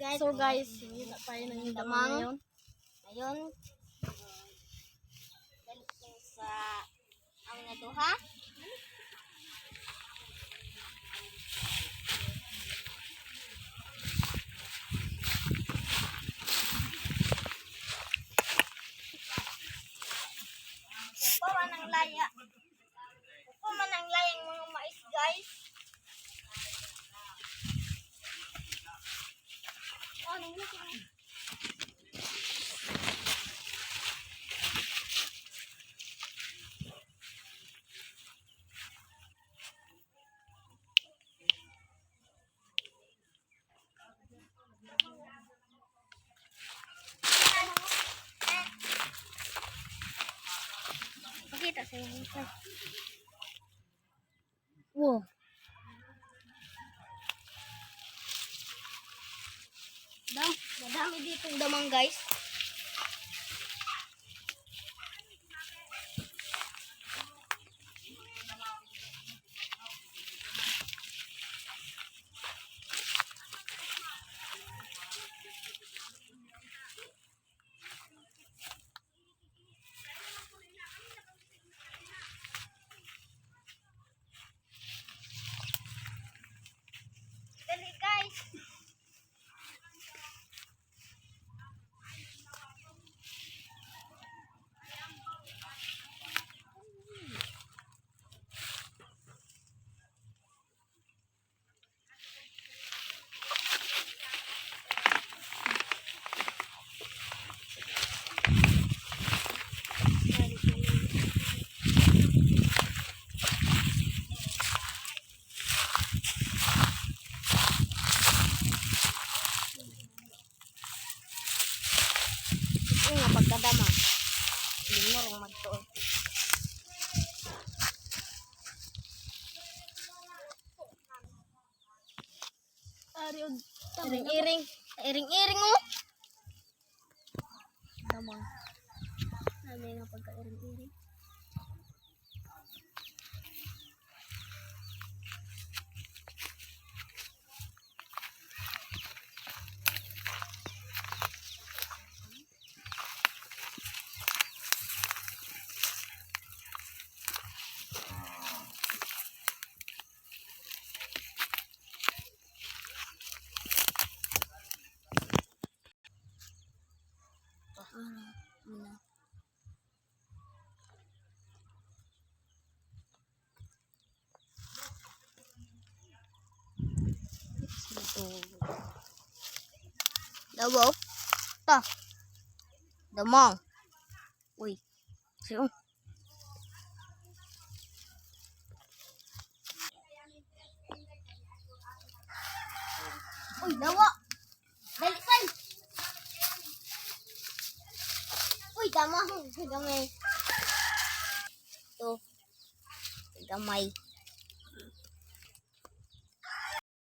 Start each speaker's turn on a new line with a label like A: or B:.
A: guys.
B: So guys, hindi na tayo ng damang ngayon.
A: Ngayon, balik ko sa ang naduha. Manang laya. Manang layang mga mais guys. Oh, nangyay. Pakita sa inyo. Wow. Madami dito damang guys. Dali guys. Ito nga pagkadama. Hindi mo lang magtuon. Iring-iring. Iring-iring mo. Damang. Dami nga pagka-iring-iring. Dawo. Ta. Damang. Uy. Siyo. Uy, dawo. Dali say. Uy, damang. Gamay. Ito. Gamay.